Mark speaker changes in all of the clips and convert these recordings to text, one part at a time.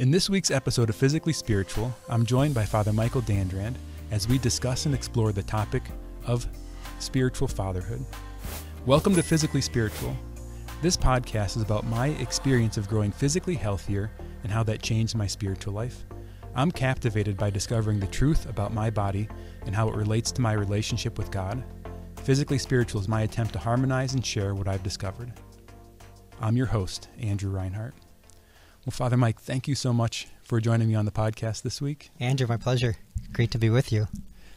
Speaker 1: In this week's episode of Physically Spiritual, I'm joined by Father Michael Dandurand as we discuss and explore the topic of spiritual fatherhood. Welcome to Physically Spiritual. This podcast is about my experience of growing physically healthier and how that changed my spiritual life. I'm captivated by discovering the truth about my body and how it relates to my relationship with God. Physically Spiritual is my attempt to harmonize and share what I've discovered. I'm your host, Andrew Reinhart. Well, Father Mike, thank you so much for joining me on the podcast this week.
Speaker 2: Andrew, my pleasure. Great to be with you.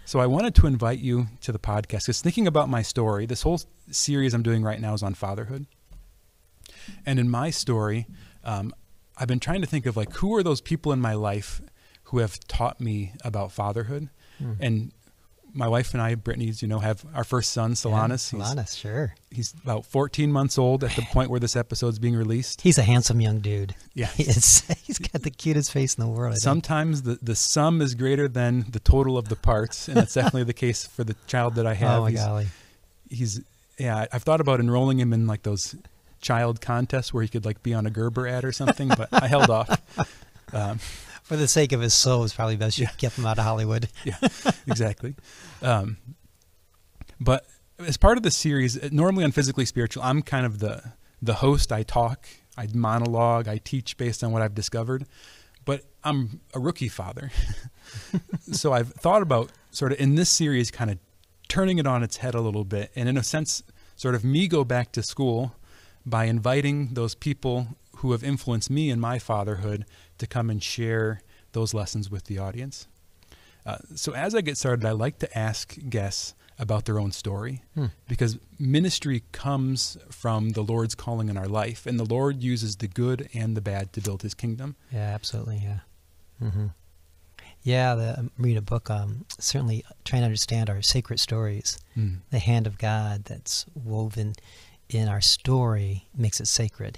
Speaker 1: So I wanted to invite you to the podcast because thinking about my story, this whole series I'm doing right now is on fatherhood. And in my story, I've been trying to think of who are those people in my life who have taught me about fatherhood. And my wife and I, Brittany, have our first son, Solanus.
Speaker 2: Yeah, Solanus, sure.
Speaker 1: He's about 14 months old at the point where this episode's being released.
Speaker 2: He's a handsome young dude.
Speaker 1: Yeah.
Speaker 2: He's got the cutest face in the world.
Speaker 1: Sometimes the sum is greater than the total of the parts, and that's definitely the case for the child that I have.
Speaker 2: Oh, my golly.
Speaker 1: I've thought about enrolling him in those child contests where he could be on a Gerber ad or something, but I held off.
Speaker 2: For the sake of his soul, it's probably best you get him out of Hollywood.
Speaker 1: Yeah, exactly. But as part of the series, normally on Physically Spiritual, I'm kind of the host. I talk, I monologue, I teach based on what I've discovered. But I'm a rookie father. So I've thought about sort of in this series kind of turning it on its head a little bit. And in a sense, sort of me go back to school by inviting those people who have influenced me in my fatherhood to come and share those lessons with the audience. So as I get started, I like to ask guests about their own story because ministry comes from the Lord's calling in our life, and the Lord uses the good and the bad to build his kingdom.
Speaker 2: Yeah, absolutely, yeah. Mm-hmm. Yeah, read a book, certainly trying to understand our sacred stories. The hand of God that's woven in our story makes it sacred,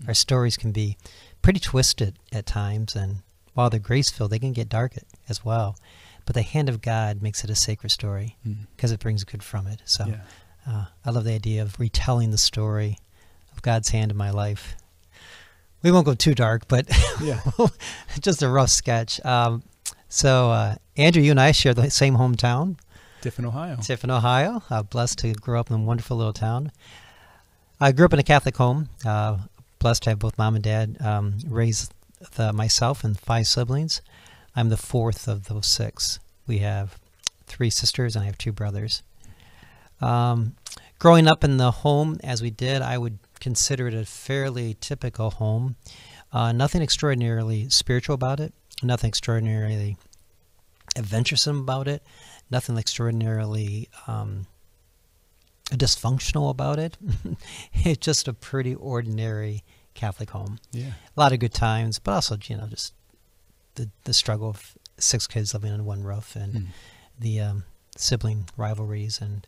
Speaker 2: Our stories can be pretty twisted at times, and while they're grace-filled, they can get dark as well. But the hand of God makes it a sacred story because it brings good from it. So I love the idea of retelling the story of God's hand in my life. We won't go too dark, but just a rough sketch. So Andrew, you and I share the same hometown.
Speaker 1: Tiffin,
Speaker 2: Ohio. Blessed to grow up in a wonderful little town. I grew up in a Catholic home. Blessed to have both mom and dad raise myself and 5 siblings. I'm the 4th of those 6. We have 3 sisters and I have 2 brothers. Growing up in the home as we did, I would consider it a fairly typical home. Nothing extraordinarily spiritual about it. Nothing extraordinarily adventuresome about it. Nothing extraordinarily dysfunctional about it. It's just a pretty ordinary Catholic home. Yeah. A lot of good times, but also, just the struggle of 6 kids living under one roof and the sibling rivalries and,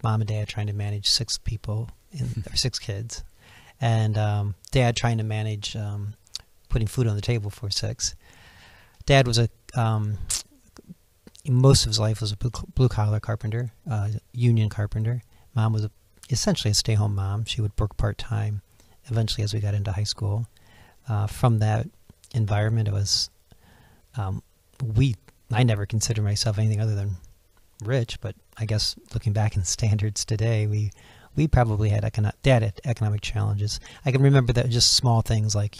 Speaker 2: mom and dad trying to manage 6 people or 6 kids and dad trying to manage putting food on the table for 6. Dad was most of his life was a blue-collar carpenter, union carpenter. Mom was essentially a stay-home mom. She would work part-time eventually as we got into high school. From that environment, it was, I never considered myself anything other than rich, but I guess looking back in standards today, we probably had economic challenges. I can remember that just small things like,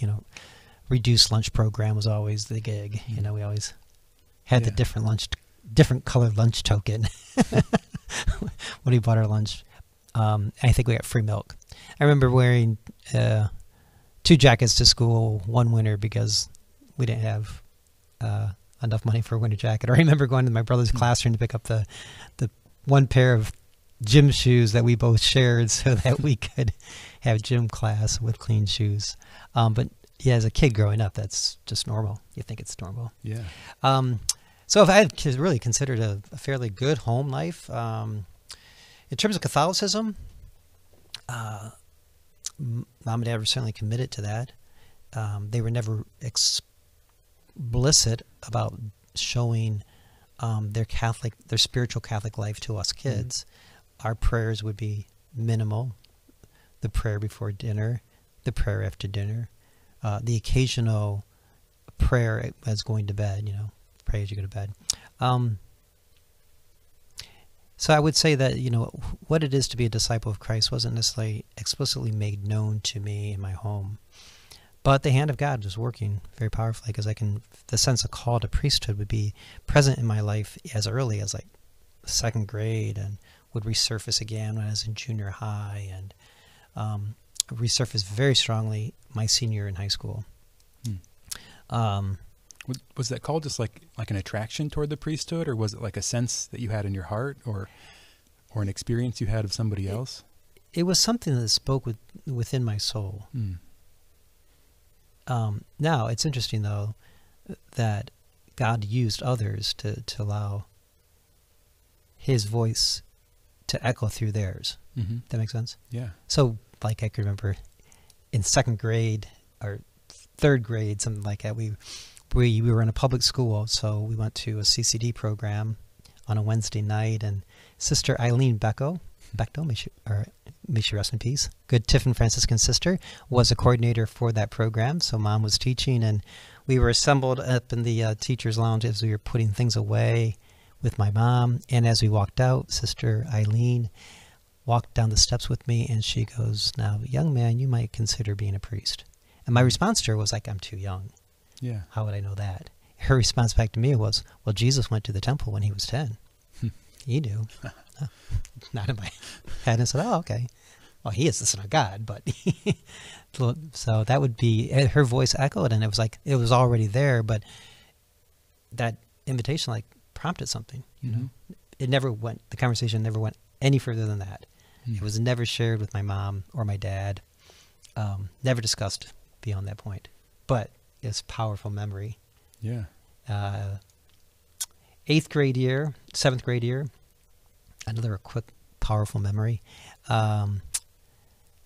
Speaker 2: reduced lunch program was always the gig. We always had the different colored lunch token when we bought our lunch. I think we got free milk. I remember wearing 2 jackets to school one winter because we didn't have enough money for a winter jacket. Or I remember going to my brother's classroom to pick up the one pair of gym shoes that we both shared so that we could have gym class with clean shoes. But yeah, as a kid growing up, that's just normal. You think it's normal.
Speaker 1: Yeah.
Speaker 2: So if I had really considered a fairly good home life, in terms of Catholicism, mom and dad were certainly committed to that. They were never explicit about showing their spiritual Catholic life to us kids. Our prayers would be minimal. The prayer before dinner, the prayer after dinner, the occasional prayer as going to bed, pray as you go to bed. So I would say that, what it is to be a disciple of Christ wasn't necessarily explicitly made known to me in my home. But the hand of God was working very powerfully, because the sense of call to priesthood would be present in my life as early as like second grade, and would resurface again when I was in junior high, and resurfaced very strongly my senior year in high school.
Speaker 1: Was that call just like an attraction toward the priesthood, or was it like a sense that you had in your heart, or an experience you had of somebody else?
Speaker 2: It was something that spoke within my soul. Now, it's interesting, though, that God used others to allow his voice to echo through theirs.
Speaker 1: Mm-hmm.
Speaker 2: That makes sense?
Speaker 1: Yeah.
Speaker 2: So, like, I can remember in second grade or third grade, something like that, we were in a public school, so we went to a CCD program on a Wednesday night, and Sister Eileen Bechtel, may she rest in peace, good Tiffin Franciscan sister, was a coordinator for that program. So Mom was teaching, and we were assembled up in the teacher's lounge as we were putting things away with my mom. And as we walked out, Sister Eileen walked down the steps with me, and she goes, "Now, young man, you might consider being a priest." And my response to her was like, "I'm too young."
Speaker 1: Yeah.
Speaker 2: How would I know that? Her response back to me was, "Well, Jesus went to the temple when he was 10. You do." Not in my head. And I said, "Oh, okay. Well, he is the Son of God," but so that would be, her voice echoed, and it was like, it was already there, but that invitation like prompted something, It never went, the conversation never went any further than that. It was never shared with my mom or my dad, never discussed beyond that point, but it's powerful memory.
Speaker 1: Yeah.
Speaker 2: 7th grade year, another quick, powerful memory.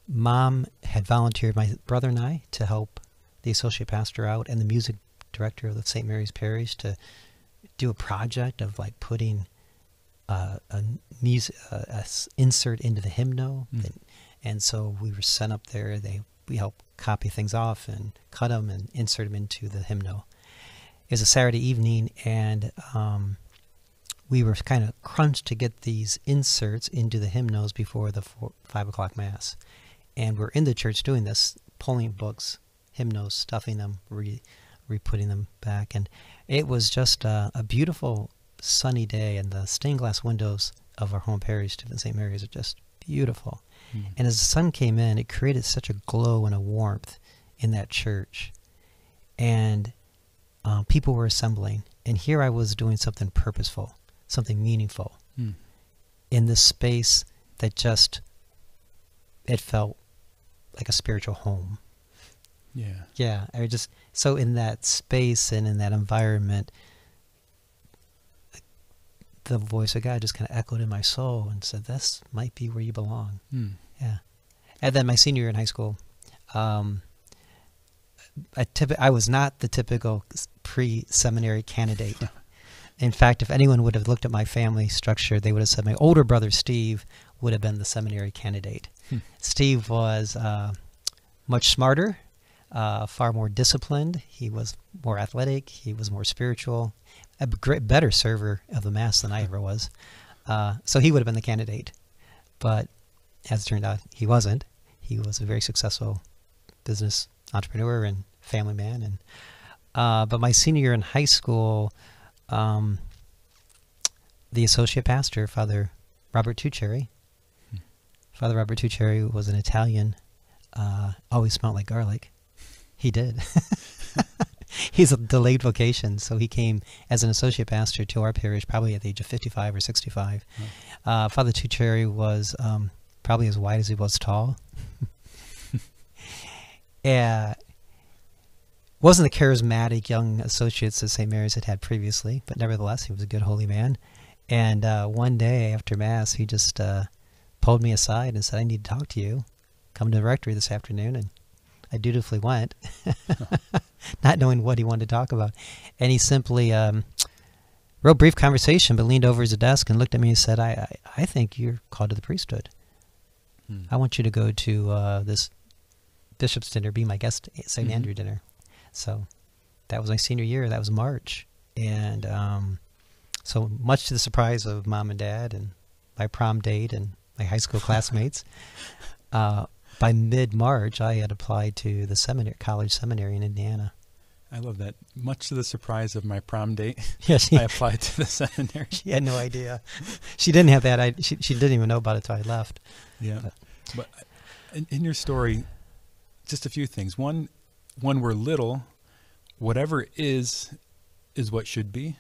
Speaker 2: Mom had volunteered my brother and I to help the associate pastor out and the music director of the St. Mary's Parish to do a project of like putting a insert into the hymnal. And so we were sent up there. We helped copy things off and cut them and insert them into the hymnal. It was a Saturday evening, and we were kind of crunched to get these inserts into the hymnals before the 5 o'clock Mass. And we're in the church doing this, pulling books, hymnals, stuffing them, re-putting them back. And it was just a beautiful sunny day, and the stained glass windows of our home parish, St. Mary's, are just beautiful. And as the sun came in, it created such a glow and a warmth in that church. And people were assembling. And here I was doing something purposeful, something meaningful in this space that just, it felt like a spiritual home.
Speaker 1: Yeah.
Speaker 2: Yeah. So in that space and in that environment, the voice of God just kind of echoed in my soul and said, "This might be where you belong." Yeah. And then my senior year in high school, I was not the typical pre-seminary candidate. In fact, if anyone would have looked at my family structure, they would have said my older brother, Steve, would have been the seminary candidate. Steve was much smarter, far more disciplined. He was more athletic. He was more spiritual, a better server of the Mass than I ever was. So he would have been the candidate. But as it turned out, he wasn't. He was a very successful business entrepreneur and family man. And but my senior year in high school, the associate pastor, Father Robert Tuccieri. Father Robert Tuccieri was an Italian, always smelled like garlic. He did. He's a delayed vocation, so he came as an associate pastor to our parish probably at the age of 55 or 65. Father Tuccieri was probably as wide as he was tall. Wasn't the charismatic young associates that St. Mary's had previously, but nevertheless, he was a good holy man. And one day after Mass, he just pulled me aside and said, "I need to talk to you. Come to the rectory this afternoon." And I dutifully went, not knowing what he wanted to talk about. And he simply, real brief conversation, but leaned over his desk and looked at me and said, I think you're called to the priesthood. I want you to go to this Bishop's dinner, be my guest at St. Andrew dinner. So that was my senior year. That was March. And so much to the surprise of Mom and Dad and my prom date and my high school classmates, by mid-March, I had applied to the college seminary in Indiana.
Speaker 1: I love that. Much to the surprise of my prom date,
Speaker 2: Yeah,
Speaker 1: I applied to the seminary.
Speaker 2: She had no idea. She didn't have that. She didn't even know about it till I left.
Speaker 1: Yeah. But in your story, just a few things. One, when we're little, whatever is what should be.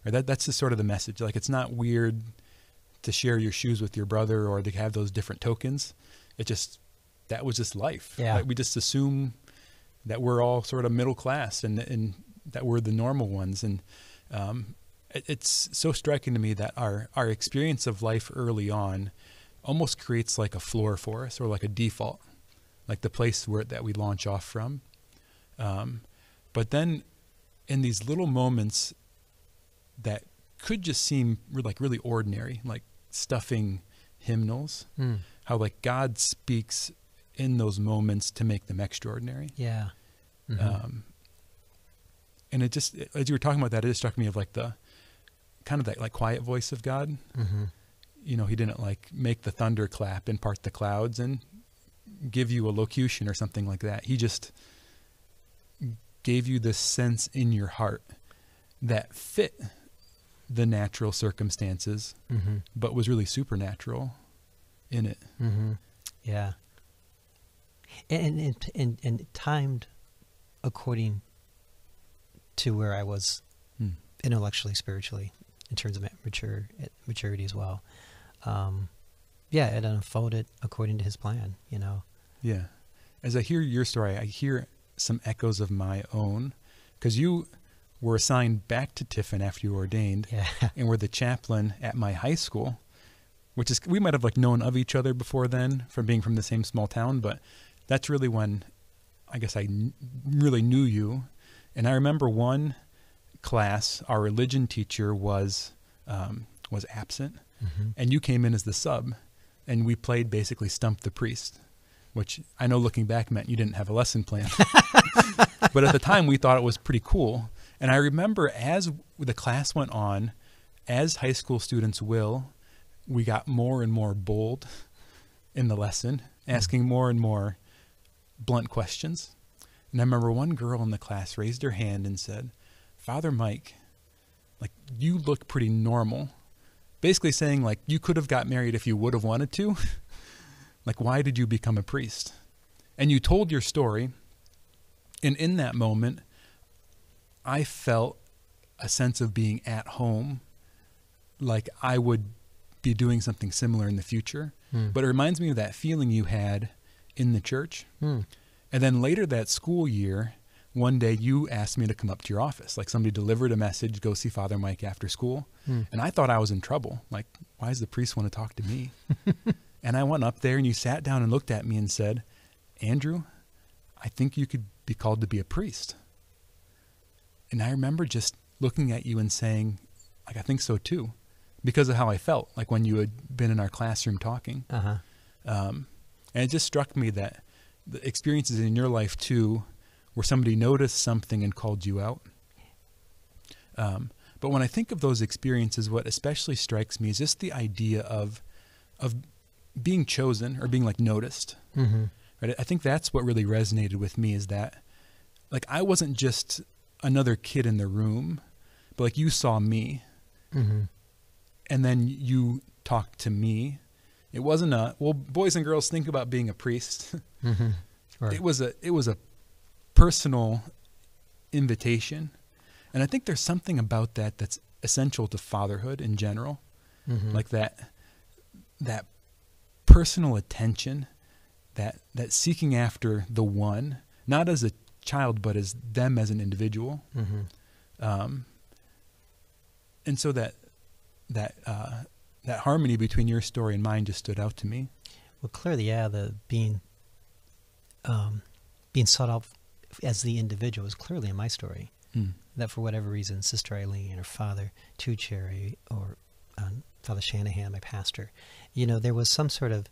Speaker 1: Or that's the sort of the message. Like, it's not weird to share your shoes with your brother or to have those different tokens. That was just life.
Speaker 2: Yeah.
Speaker 1: Like, we just assume that we're all sort of middle class and that we're the normal ones. And it's so striking to me that our experience of life early on almost creates like a floor for us, or like a default, like the place that we launch off from. But then in these little moments that could just seem like really ordinary, like stuffing hymnals, how like God speaks in those moments to make them extraordinary.
Speaker 2: Yeah.
Speaker 1: And it just, as you were talking about that, it just struck me of like the kind of that like quiet voice of God. You know, he didn't like make the thunder clap and part the clouds and give you a locution or something like that. He just gave you this sense in your heart that fit the natural circumstances, but was really supernatural in it.
Speaker 2: Yeah. And timed according to where I was intellectually, spiritually, in terms of maturity as well. Yeah, it unfolded according to his plan, you know.
Speaker 1: Yeah. As I hear your story, I hear some echoes of my own, because you were assigned back to Tiffin after you were ordained, and were the chaplain at my high school, which is, we might have like known of each other before then from being from the same small town, but that's really when I guess I really knew you. And I remember one class, our religion teacher was absent, and you came in as the sub, and we played basically Stump the Priest, which I know looking back meant you didn't have a lesson plan. But at the time we thought it was pretty cool. And I remember as the class went on, as high school students will, we got more and more bold in the lesson, asking more and more blunt questions. And I remember one girl in the class raised her hand and said, "Father Mike, like, you look pretty normal." Basically saying, like, you could have got married if you would have wanted to. Like, why did you become a priest? And you told your story. And in that moment, I felt a sense of being at home, like I would be doing something similar in the future. But it reminds me of that feeling you had in the church. And then later that school year, one day you asked me to come up to your office. Like, somebody delivered a message, go see Father Mike after school. And I thought I was in trouble. Like, why does the priest want to talk to me? And I went up there and you sat down and looked at me and said, "Andrew, I think you could be called to be a priest." And I remember just looking at you and saying, like, I think so too, because of how I felt, like when you had been in our classroom talking. And it just struck me that the experiences in your life too, where somebody noticed something and called you out. But when I think of those experiences, what especially strikes me is just the idea of being chosen or being like noticed. Right? I think that's what really resonated with me, is that like I wasn't just another kid in the room, but like you saw me, and then you talked to me. It wasn't well, boys and girls, think about being a priest. Right. It was a personal invitation. And I think there's something about that that's essential to fatherhood in general. Like that personal attention, that seeking after the one, not as a child, but as them as an individual. And so that harmony between your story and mine just stood out to me.
Speaker 2: Well, clearly, yeah, the being sought out as the individual is clearly in my story. That for whatever reason, Sister Eileen or Father Two Cherry or Father Shanahan, my pastor, you know, there was some sort of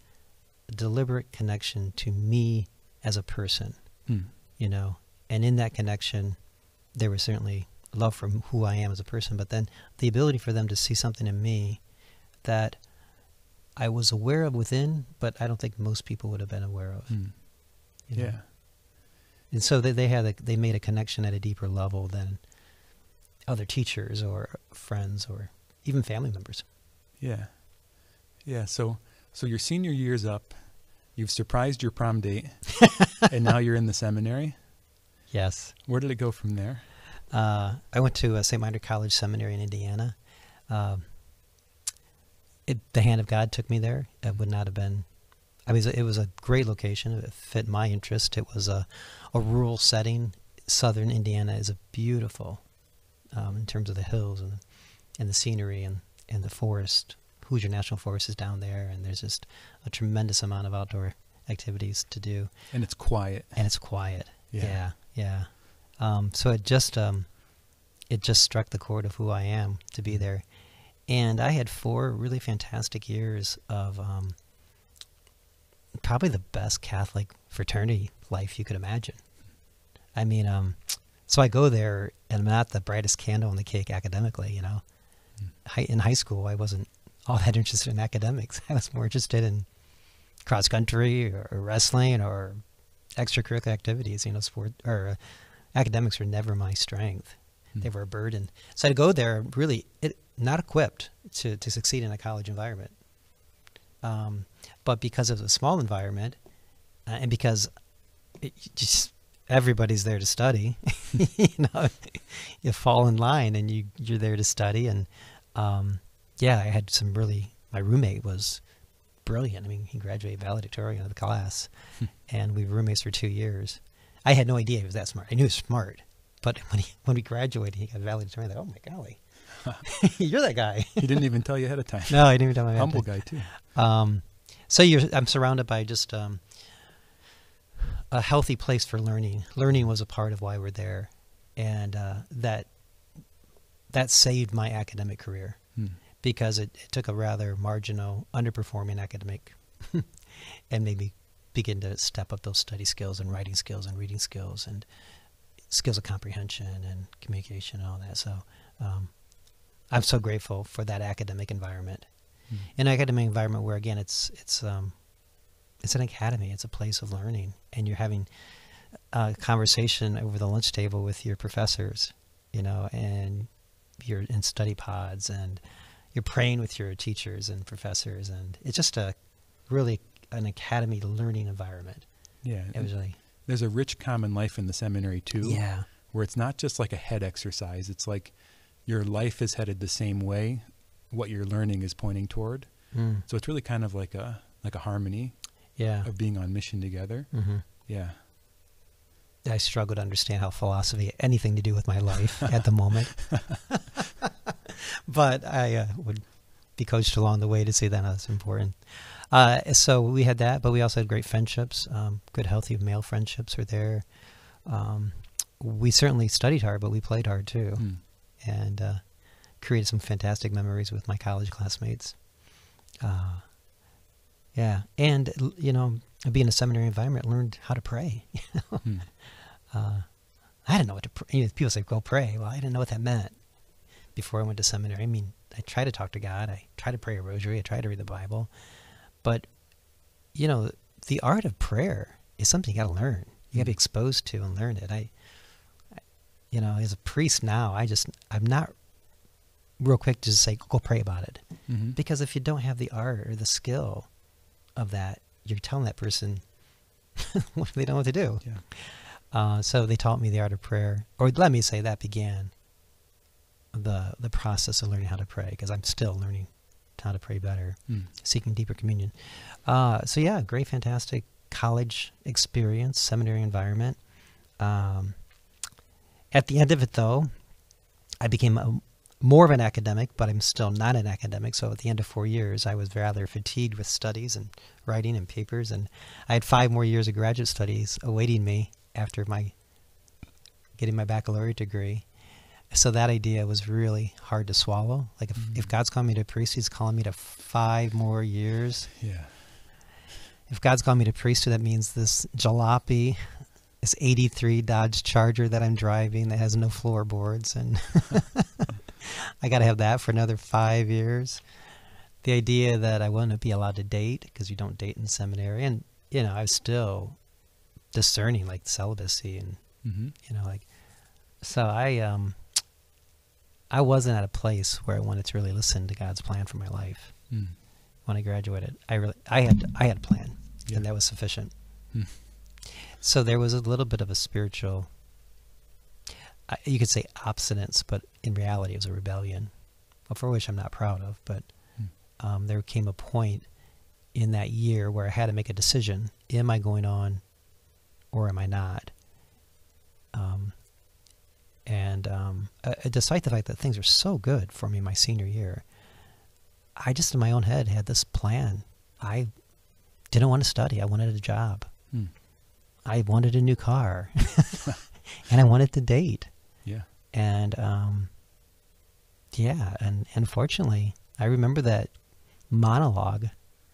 Speaker 2: deliberate connection to me as a person,
Speaker 1: Hmm.
Speaker 2: you know. And in that connection, there was certainly love for who I am as a person, but then the ability for them to see something in me that I was aware of within, but I don't think most people would have been aware of.
Speaker 1: Hmm.
Speaker 2: You know?
Speaker 1: Yeah.
Speaker 2: And so they made a connection at a deeper level than other teachers or friends or even family members.
Speaker 1: Yeah. Yeah. So your senior year's up, you've surprised your prom date, and now you're in the seminary.
Speaker 2: Yes.
Speaker 1: Where did it go from there?
Speaker 2: I went to St. Minor College Seminary in Indiana. The hand of God took me there. It would not have been, I mean, it was a great location. It fit my interest. It was a rural setting. Southern Indiana is a beautiful, in terms of the hills and the scenery and the forest. Hoosier National Forest is down there, and there's just a tremendous amount of outdoor activities to do.
Speaker 1: And it's quiet.
Speaker 2: Yeah. So it just struck the chord of who I am to be there. And I had 4 really fantastic years of probably the best Catholic fraternity life you could imagine. I mean, so I go there, and I'm not the brightest candle on the cake academically, you know. In high school, I wasn't all that interested in academics. I was more interested in cross country or wrestling or extracurricular activities, you know, sport or academics were never my strength. They were a burden. So I'd go there really not equipped to succeed in a college environment. But because of the small environment and because everybody's there to study, you know, you fall in line and you're there to study. And I had my roommate was brilliant. I mean, he graduated valedictorian of the class, and we were roommates for 2 years. I had no idea he was that smart. I knew he was smart, but when we graduated, he got valedictorian. I thought, oh my golly, you're that guy.
Speaker 1: He didn't even tell you ahead of time.
Speaker 2: No, he didn't even tell me.
Speaker 1: Humble guy too.
Speaker 2: So I'm surrounded by just a healthy place for learning. Learning was a part of why we're there, and that saved my academic career. Because it took a rather marginal, underperforming academic and made me begin to step up those study skills and writing skills and reading skills and skills of comprehension and communication and all that. So I'm so grateful for that academic environment. An academic environment where, again, it's an academy. It's a place of learning. And you're having a conversation over the lunch table with your professors, you know, and you're in study pods and you're praying with your teachers and professors, and it's just really an academy learning environment.
Speaker 1: Yeah.
Speaker 2: It was really...
Speaker 1: There's a rich common life in the seminary too.
Speaker 2: Yeah.
Speaker 1: Where it's not just like a head exercise. It's like your life is headed the same way. What you're learning is pointing toward. So it's really kind of like a harmony.
Speaker 2: Yeah.
Speaker 1: Of being on mission together. Yeah.
Speaker 2: I struggle to understand how philosophy had anything to do with my life at the moment. But I would be coached along the way to see that that's important. So we had that, but we also had great friendships. Good, healthy male friendships were there. We certainly studied hard, but we played hard too. And created some fantastic memories with my college classmates. Yeah. And, you know, being in a seminary environment, learned how to pray. I didn't know what to pray. You know, people say, go pray. Well, I didn't know what that meant before I went to seminary. I mean, I tried to talk to God. I tried to pray a rosary. I tried to read the Bible. But, you know, the art of prayer is something you got to learn. You got to be exposed to and learn it. I, you know, as a priest now, I'm not real quick to just say, go pray about it. Because if you don't have the art or the skill of that, you're telling that person they don't know what to do. Yeah. So they taught me the art of prayer, or let me say that began the process of learning how to pray, because I'm still learning how to pray better, seeking deeper communion. So yeah, great, fantastic college experience, seminary environment. At the end of it, though, I became more of an academic, but I'm still not an academic. So at the end of 4 years, I was rather fatigued with studies and writing and papers, and I had 5 more years of graduate studies awaiting me after getting my baccalaureate degree. So that idea was really hard to swallow. Like if God's calling me to priest, he's calling me to 5 more years.
Speaker 1: Yeah.
Speaker 2: if God's called me to priesthood, that means this jalopy, this 83 Dodge Charger that I'm driving that has no floorboards, and I got to have that for another 5 years. The idea that I wouldn't be allowed to date because you don't date in seminary, and I was still discerning like celibacy, and so I wasn't at a place where I wanted to really listen to God's plan for my life. When I graduated, I had a plan, and that was sufficient. So there was a little bit of a spiritual, you could say abstinence, but in reality it was a rebellion, for which I'm not proud of. But there came a point in that year where I had to make a decision: am I going on, or am I not? Despite the fact that things were so good for me my senior year, I just in my own head had this plan. I didn't want to study. I wanted a job. I wanted a new car. And I wanted to date.
Speaker 1: Yeah.
Speaker 2: And and unfortunately, I remember that monologue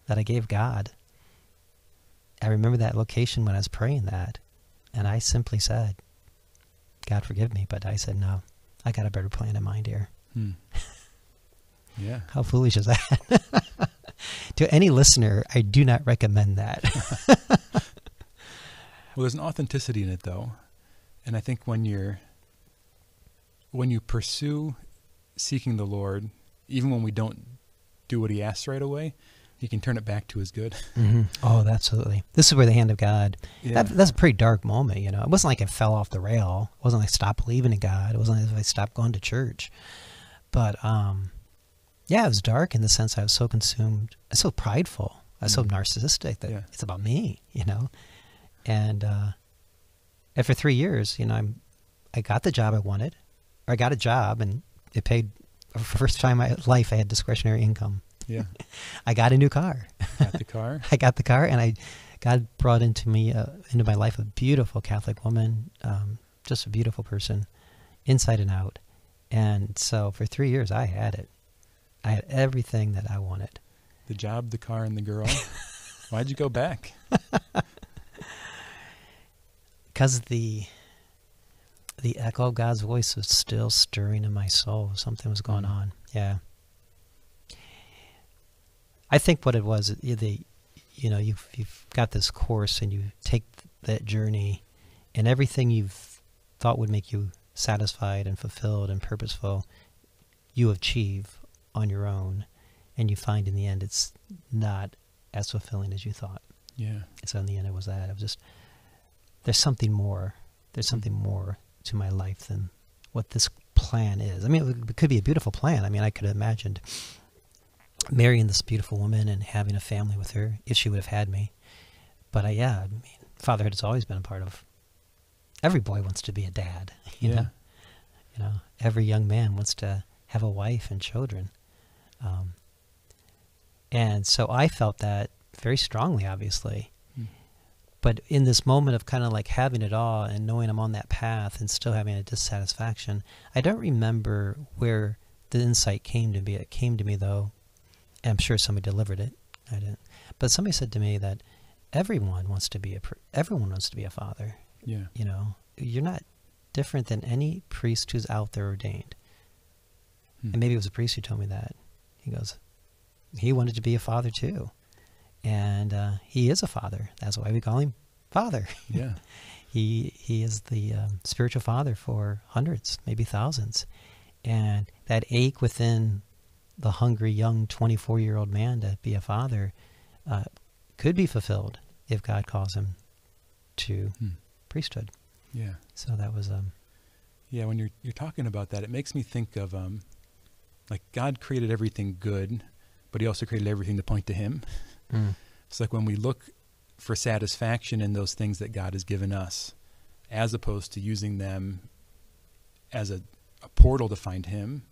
Speaker 2: that I gave God. I remember that location when I was praying that, and I simply said, God forgive me, but I said, no, I got a better plan in mind here.
Speaker 1: Yeah.
Speaker 2: How foolish is that? To any listener, I do not recommend that.
Speaker 1: Well, there's an authenticity in it, though. And I think when you pursue seeking the Lord, even when we don't do what he asks right away, he can turn it back to his good.
Speaker 2: Oh, absolutely. This is where the hand of God,
Speaker 1: Yeah.
Speaker 2: that's a pretty dark moment, It wasn't like I fell off the rail. It wasn't like I stopped believing in God. It wasn't like I stopped going to church. But, it was dark in the sense I was so consumed. I was so prideful. I was so narcissistic that it's about me, And after 3 years, I got the job I wanted. Or I got a job, and it paid. For the first time in my life, I had discretionary income.
Speaker 1: Yeah.
Speaker 2: I got a new car.
Speaker 1: Got the car.
Speaker 2: I got the car, and God brought into my life a beautiful Catholic woman, just a beautiful person, inside and out. And so for 3 years, I had it. I had everything that I wanted.
Speaker 1: The job, the car, and the girl. Why'd you go back?
Speaker 2: Because the echo of God's voice was still stirring in my soul. Something was going on. Yeah. I think what it was, you've got this course, and you take that journey, and everything you've thought would make you satisfied and fulfilled and purposeful, you achieve on your own, and you find in the end it's not as fulfilling as you thought.
Speaker 1: Yeah.
Speaker 2: So in the end, it was that. It was just, there's something more. There's something more to my life than what this plan is. I mean, it could be a beautiful plan. I mean, I could have imagined marrying this beautiful woman and having a family with her if she would have had me. But fatherhood has always been a part of. Every boy wants to be a dad. You know, every young man wants to have a wife and children. And so I felt that very strongly, obviously. But in this moment of kind of like having it all and knowing I'm on that path and still having a dissatisfaction, I don't remember where the insight came to me. It came to me, though, and I'm sure somebody delivered it. I didn't. But somebody said to me that everyone wants to be a father.
Speaker 1: Yeah.
Speaker 2: You're not different than any priest who's out there ordained. And maybe it was a priest who told me that. He goes, he wanted to be a father too. And he is a father. That's why we call him Father.
Speaker 1: Yeah.
Speaker 2: He is the spiritual father for hundreds, maybe thousands. And that ache within the hungry young 24-year-old man to be a father could be fulfilled if God calls him to priesthood.
Speaker 1: Yeah.
Speaker 2: So that was...
Speaker 1: Yeah, when you're talking about that, it makes me think of like God created everything good, but he also created everything to point to him. It's like when we look for satisfaction in those things that God has given us, as opposed to using them as a portal to find him,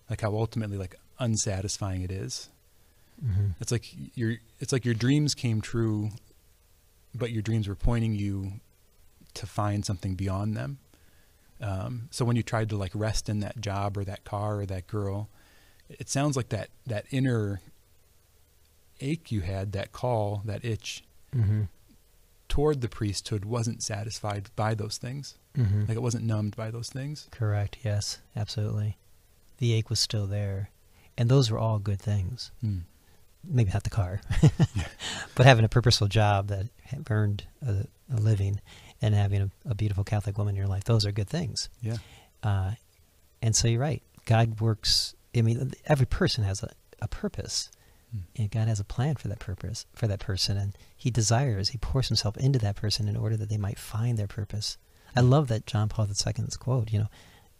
Speaker 1: like how ultimately like unsatisfying it is. It's like your dreams came true, but your dreams were pointing you to find something beyond them. So when you tried to like rest in that job or that car or that girl, it sounds like that inner ache you had, that call, that itch
Speaker 2: Mm-hmm.
Speaker 1: toward the priesthood wasn't satisfied by those things.
Speaker 2: Mm-hmm.
Speaker 1: Like it wasn't numbed by those things.
Speaker 2: Correct. Yes, absolutely. The ache was still there. And those were all good things.
Speaker 1: Mm.
Speaker 2: Maybe not the car,
Speaker 1: Yeah.
Speaker 2: but having a purposeful job that earned a living and having a beautiful Catholic woman in your life, those are good things.
Speaker 1: Yeah.
Speaker 2: And so you're right. God works, I mean, every person has a purpose.
Speaker 1: Mm.
Speaker 2: And God has a plan for that purpose, for that person. And he pours himself into that person in order that they might find their purpose. I love that John Paul II's quote,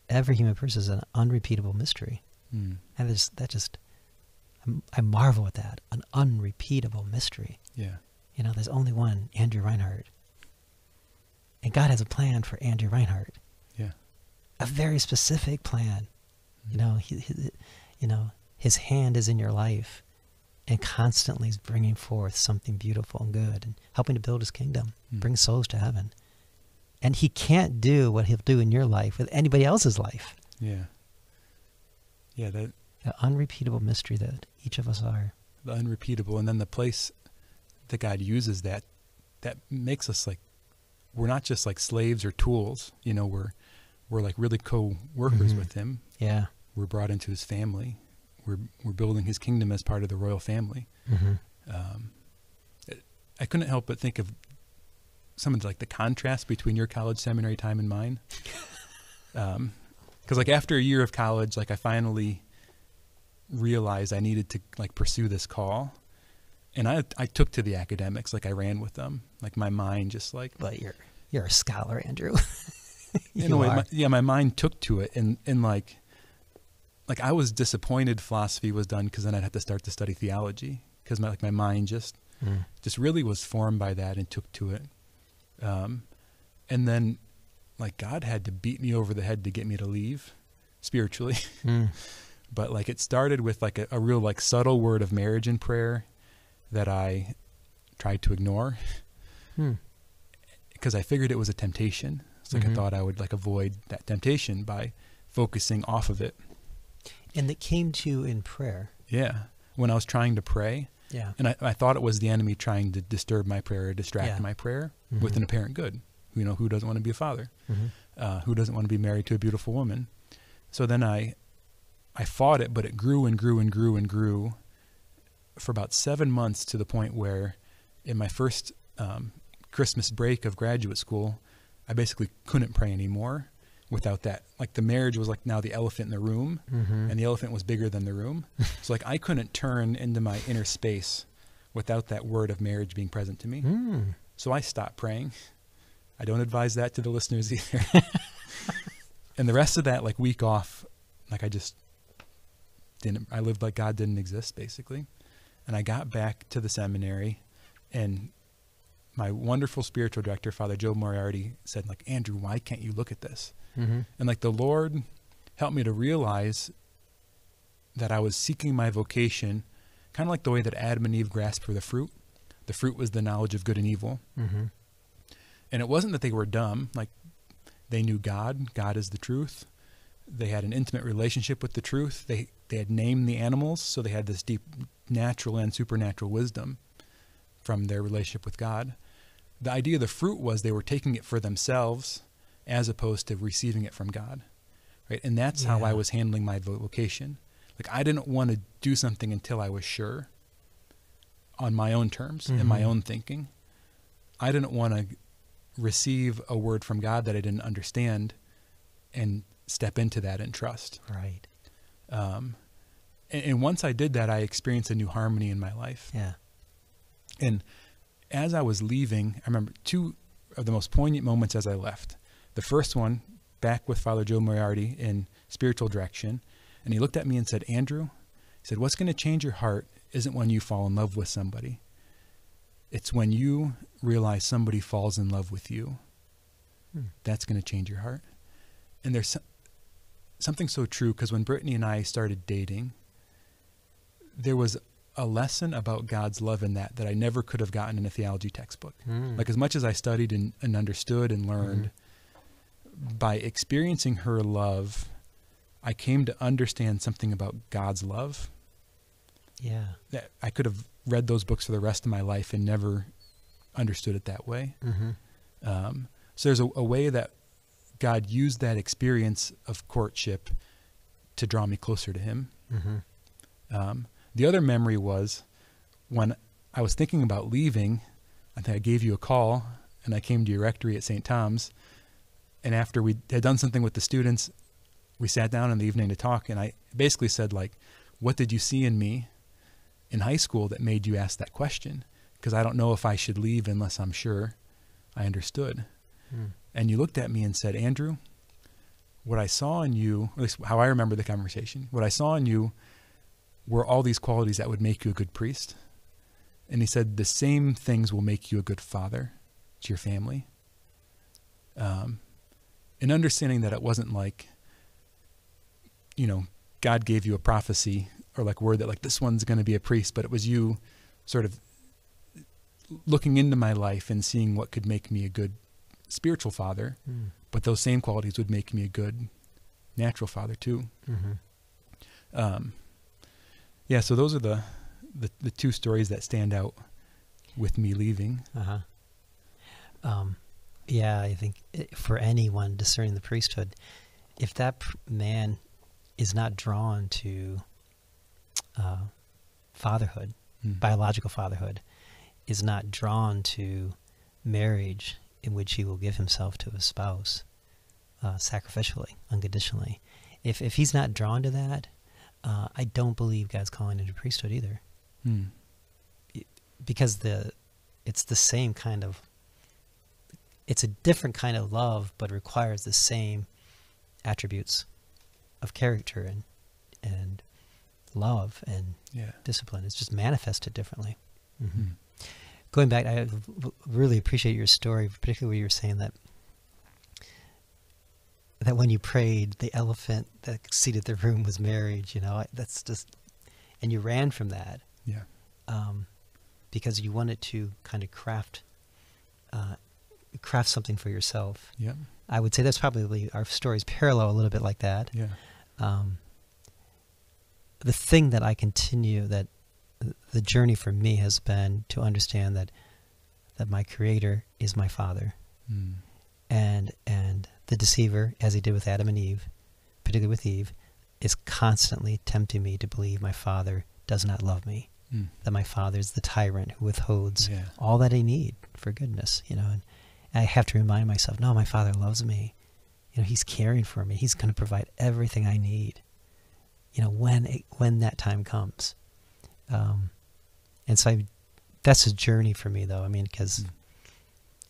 Speaker 2: every human person is an unrepeatable mystery.
Speaker 1: Mm.
Speaker 2: And I marvel at that, an unrepeatable mystery.
Speaker 1: Yeah.
Speaker 2: There's only one, Andrew Reinhart. And God has a plan for Andrew Reinhart.
Speaker 1: Yeah.
Speaker 2: A very specific plan.
Speaker 1: Mm.
Speaker 2: His hand is in your life and constantly is bringing forth something beautiful and good and helping to build his kingdom, bring souls to heaven. And he can't do what he'll do in your life with anybody else's life.
Speaker 1: Yeah. Yeah,
Speaker 2: An unrepeatable mystery that each of us are.
Speaker 1: the unrepeatable, and then the place that God uses that makes us like, we're not just like slaves or tools, we're like really co-workers with him.
Speaker 2: Yeah.
Speaker 1: We're brought into his family. We're building his kingdom as part of the royal family.
Speaker 2: Mm-hmm.
Speaker 1: I couldn't help but think of some of the contrast between your college seminary time and mine. Because after a year of college, I finally realized I needed to pursue this call, and I took to the academics. I ran with them. My mind just
Speaker 2: But you're a scholar, Andrew.
Speaker 1: in a way, my mind took to it, and I was disappointed philosophy was done, because then I'd have to start to study theology, because my mind just really was formed by that and took to it. And then God had to beat me over the head to get me to leave spiritually. But it started with a real subtle word of marriage in prayer that I tried to ignore because I figured it was a temptation. It's I thought I would avoid that temptation by focusing off of it.
Speaker 2: And that came to you in prayer.
Speaker 1: Yeah. When I was trying to pray.
Speaker 2: Yeah.
Speaker 1: And I thought it was the enemy trying to disturb my prayer or distract my prayer with an apparent good. Who doesn't want to be a father? Who doesn't want to be married to a beautiful woman? So then I fought it, but it grew and grew and grew and grew for about 7 months, to the point where in my first Christmas break of graduate school, I basically couldn't pray anymore without that. The marriage was now the elephant in the room, and the elephant was bigger than the room. So I couldn't turn into my inner space without that word of marriage being present to me. So I stopped praying. I don't advise that to the listeners either. And the rest of that week off, I just didn't, I lived like God didn't exist, basically. And I got back to the seminary, and my wonderful spiritual director, Father Joe Moriarty, said, Andrew, why can't you look at this? And the Lord helped me to realize that I was seeking my vocation, kind of like the way that Adam and Eve grasped for the fruit. The fruit was the knowledge of good and evil. And it wasn't that they were dumb. They knew God. God is the truth. They had an intimate relationship with the truth. They had named the animals, so they had this deep natural and supernatural wisdom from their relationship with God. The idea of the fruit was they were taking it for themselves as opposed to receiving it from God, right? And that's how I was handling my vocation. I didn't want to do something until I was sure on my own terms and my own thinking. I didn't want to receive a word from God that I didn't understand and step into that in trust.
Speaker 2: Right.
Speaker 1: And once I did that, I experienced a new harmony in my life.
Speaker 2: Yeah.
Speaker 1: And as I was leaving, I remember two of the most poignant moments as I left. The first one, back with Father Joe Moriarty in spiritual direction, and he looked at me and said, Andrew, he said, what's going to change your heart isn't when you fall in love with somebody. It's when you realize somebody falls in love with you. That's going to change your heart. And there's something so true, because when Brittany and I started dating, there was a lesson about God's love in that I never could have gotten in a theology textbook. As much as I studied and understood and learned, by experiencing her love, I came to understand something about God's love
Speaker 2: Yeah.
Speaker 1: That I could have read those books for the rest of my life and never understood it that way.
Speaker 2: Mm-hmm.
Speaker 1: So there's a way that God used that experience of courtship to draw me closer to him.
Speaker 2: Mm-hmm.
Speaker 1: The other memory was when I was thinking about leaving. I think I gave you a call, and I came to your rectory at St. Tom's. And after we had done something with the students, we sat down in the evening to talk, and I basically said, like, what did you see in me in high school that made you ask that question? Because I don't know if I should leave unless I'm sure I understood.
Speaker 2: Mm.
Speaker 1: And you looked at me and said, Andrew, what I saw in you, at least how I remember the conversation, what I saw in you were all these qualities that would make you a good priest. And he said, the same things will make you a good father to your family. And understanding that it wasn't like, you know, God gave you a prophecy or like word that like this one's going to be a priest, but it was you sort of looking into my life and seeing what could make me a good spiritual father, but those same qualities would make me a good natural father too.
Speaker 2: Mm-hmm.
Speaker 1: Yeah, so those are the two stories that stand out with me leaving.
Speaker 2: Yeah, I think for anyone discerning the priesthood, if that man is not drawn to fatherhood, biological fatherhood, is not drawn to marriage in which he will give himself to his spouse sacrificially, unconditionally. If he's not drawn to that, I don't believe God's calling into priesthood either. Because it's the same kind of, it's a different kind of love, but requires the same attributes of character and love and discipline. It's just manifested differently. Going back, I really appreciate your story, particularly where you were saying that when you prayed, the elephant that seated the room was marriage. You know, that's just, and you ran from that.
Speaker 1: Yeah.
Speaker 2: Because you wanted to kind of craft something for yourself.
Speaker 1: Yeah.
Speaker 2: I would say that's probably our stories parallel a little bit like that.
Speaker 1: Yeah.
Speaker 2: The thing that I continue, that the journey for me has been to understand that my Creator is my Father, and the deceiver, as he did with Adam and Eve, particularly with Eve, is constantly tempting me to believe my Father does not love me. That my Father is the tyrant who withholds all that I need for goodness, you know. And I have to remind myself, no, my Father loves me. You know, He's caring for me. He's going to provide everything I need, you know, when that time comes. And so that's a journey for me, though. I mean, because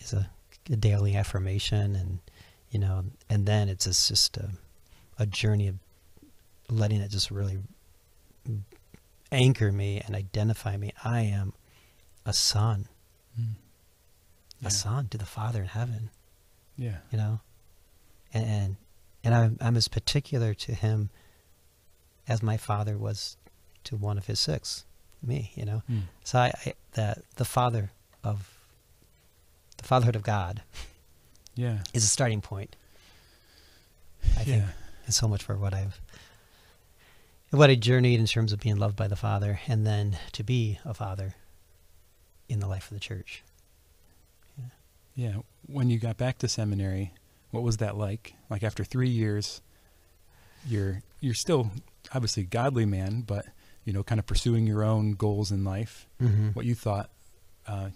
Speaker 2: it's a daily affirmation, and you know, and then it's just a journey of letting it just really anchor me and identify me. I am a son, a son to the Father in heaven.
Speaker 1: Yeah,
Speaker 2: you know, and I'm as particular to Him as my Father was to one of His six, me. You know, so the fatherhood of God, is a starting point. I think, and so much for what I journeyed in terms of being loved by the Father, and then to be a father in the life of the church.
Speaker 1: Yeah. When you got back to seminary, what was that like? Like after 3 years, you're still obviously a godly man, but you know, kind of pursuing your own goals in life, what you thought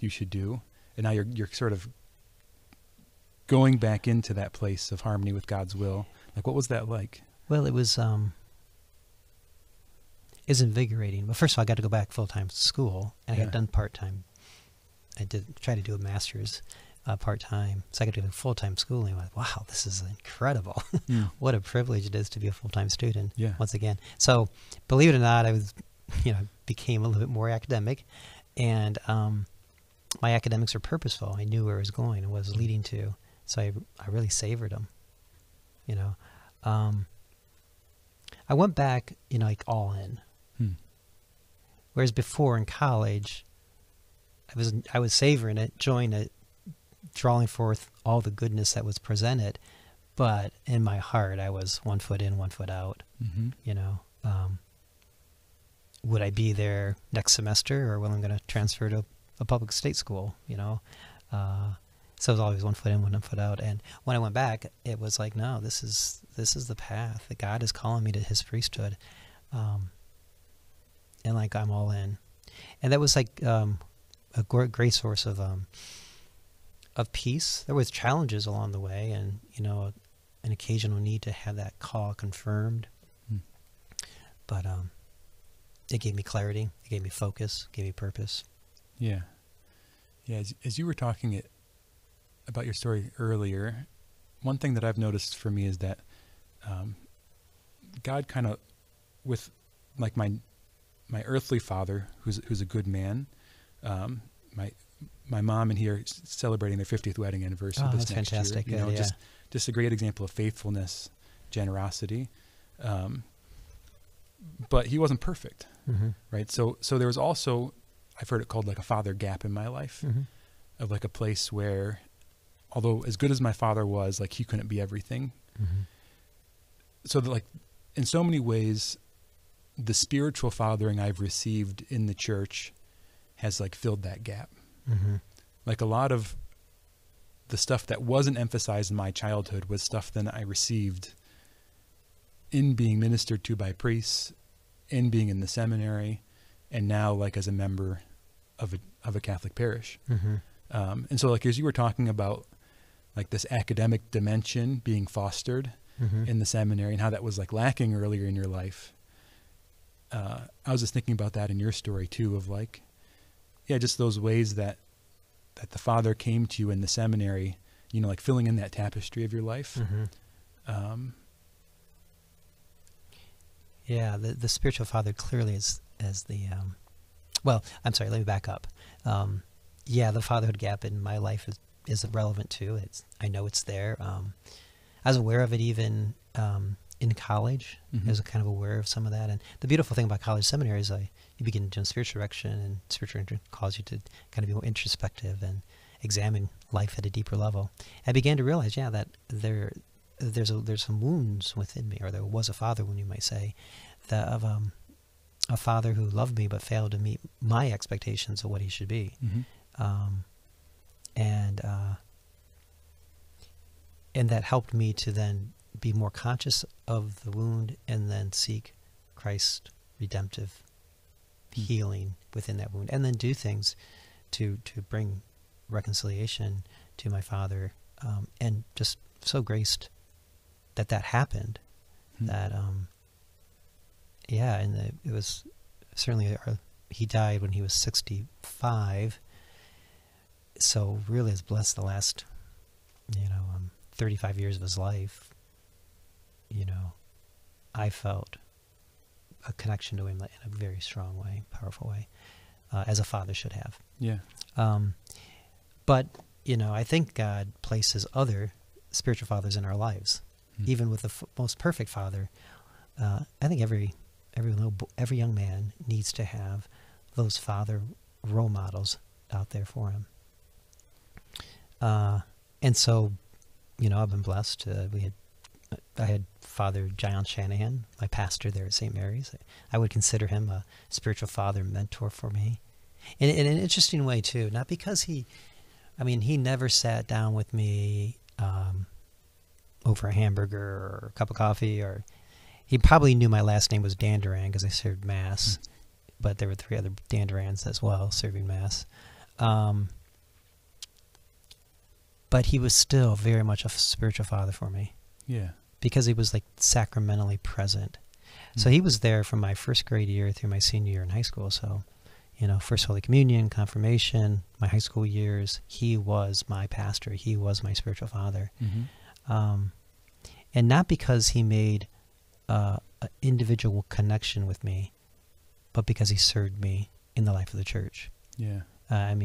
Speaker 1: you should do, and now you're sort of going back into that place of harmony with God's will. Like, what was that like?
Speaker 2: Well, it was invigorating. But first of all, I got to go back full-time to school, and I had done part-time. I did try to do a master's part-time, so I got to do full-time schooling. I'm like, wow, this is incredible. What a privilege it is to be a full-time student, once again. So, believe it or not, I was, became a little bit more academic, and my academics were purposeful. I knew where I was going and what I was leading to, so I really savored them, I went back, like all in. Whereas before in college, I was savoring it, enjoying it, drawing forth all the goodness that was presented, but in my heart, I was 1 foot in, 1 foot out. would I be there next semester, or when I'm going to transfer to a public state school, you know? So it was always one foot in, one foot out. And when I went back, it was like, no, this is the path that God is calling me to His priesthood. And like, I'm all in. And that was like a great source of peace. There was challenges along the way, and, you know, an occasional need to have that call confirmed. But it gave me clarity, it gave me focus, it gave me purpose.
Speaker 1: Yeah. Yeah, as you were talking about your story earlier, one thing that I've noticed for me is that God kind of, with like my earthly father, who's a good man, my mom and he are celebrating their 50th wedding anniversary this next
Speaker 2: fantastic.
Speaker 1: year. You know,
Speaker 2: yeah.
Speaker 1: just a great example of faithfulness, generosity. But he wasn't perfect, right? So there was also, I've heard it called like a father gap in my life, of like a place where, although as good as my father was, like he couldn't be everything. So that, like, in so many ways, the spiritual fathering I've received in the church has like filled that gap. Like a lot of the stuff that wasn't emphasized in my childhood was stuff that I received in being ministered to by priests, in being in the seminary, and now like as a member of a Catholic parish. And so like as you were talking about like this academic dimension being fostered in the seminary and how that was like lacking earlier in your life, I was just thinking about that in your story too, of like, yeah, just those ways that the Father came to you in the seminary, you know, like filling in that tapestry of your life.
Speaker 2: Yeah, the spiritual father clearly is as the, well, I'm sorry, let me back up. Yeah, the fatherhood gap in my life is relevant too. I know it's there. I was aware of it even in college. I was kind of aware of some of that. And the beautiful thing about college seminary is you begin doing spiritual direction, and spiritual direction calls you to kind of be more introspective and examine life at a deeper level. I began to realize, yeah, that there's some wounds within me, or there was a father wound, you might say, that of a father who loved me but failed to meet my expectations of what he should be. And that helped me to then be more conscious of the wound and then seek Christ's redemptive healing within that wound, and then do things to bring reconciliation to my father, and just so graced that happened. That yeah, and it was certainly he died when he was 65, so really has blessed the last 35 years of his life. I felt a connection to him in a very strong way, powerful way, as a father should have.
Speaker 1: Yeah.
Speaker 2: But I think God places other spiritual fathers in our lives. Even with the most perfect father, I think every young man needs to have those father role models out there for him. And so, I've been blessed. I had Father John Shanahan, my pastor there at St. Mary's. I would consider him a spiritual father, mentor for me, in an interesting way too. Not because he never sat down with me over a hamburger or a cup of coffee, or he probably knew my last name was Dandurand because I served Mass, but there were 3 other Dandurands as well serving Mass. But he was still very much a spiritual father for me. Yeah. Because he was like sacramentally present. So he was there from my first grade year through my senior year in high school. So, First Holy Communion, confirmation, my high school years, he was my pastor. He was my spiritual father. And not because he made an individual connection with me, but because he served me in the life of the church. Yeah. That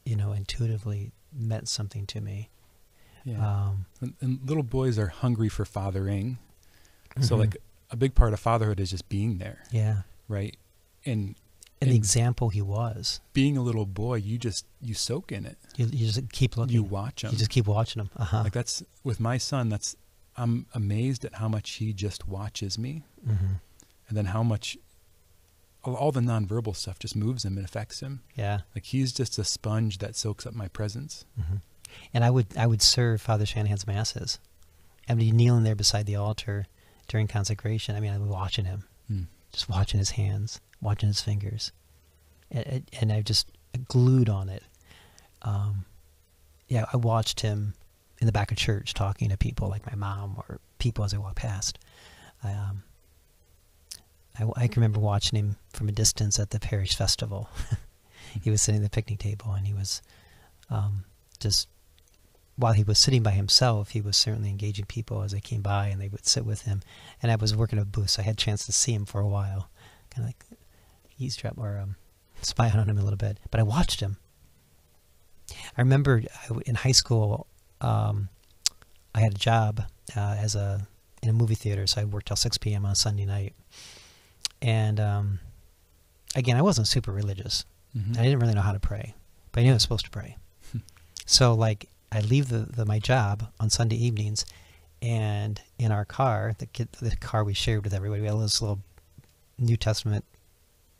Speaker 2: intuitively meant something to me. Yeah.
Speaker 1: And little boys are hungry for fathering. So like a big part of fatherhood is just being there. Yeah. Right. And
Speaker 2: the example he was.
Speaker 1: Being a little boy, you soak in it.
Speaker 2: You just keep looking.
Speaker 1: You watch him.
Speaker 2: You just keep watching him.
Speaker 1: Like that's, with my son, I'm amazed at how much he just watches me. and then how much all the nonverbal stuff just moves him and affects him.
Speaker 2: Yeah.
Speaker 1: Like he's just a sponge that soaks up my presence.
Speaker 2: Mm-hmm. And I would serve Father Shanahan's masses. I'd be kneeling there beside the altar during consecration. I mean, I'd be watching him, just watching his hands, watching his fingers, and I just glued on it. I watched him in the back of church talking to people like my mom or people as I walked past. I can remember watching him from a distance at the parish festival. He was sitting at the picnic table, and he was just, while he was sitting by himself, he was certainly engaging people as they came by, and they would sit with him. And I was working a booth, so I had a chance to see him for a while, kind of like eavesdrop or spy on him a little bit. But I watched him. I remember in high school, I had a job in a movie theater, so I worked till 6 p.m. on Sunday night. And again, I wasn't super religious.
Speaker 1: Mm-hmm.
Speaker 2: I didn't really know how to pray, but I knew I was supposed to pray. So, like, I leave my job on Sunday evenings, and in our car, the car we shared with everybody, we had this little New Testament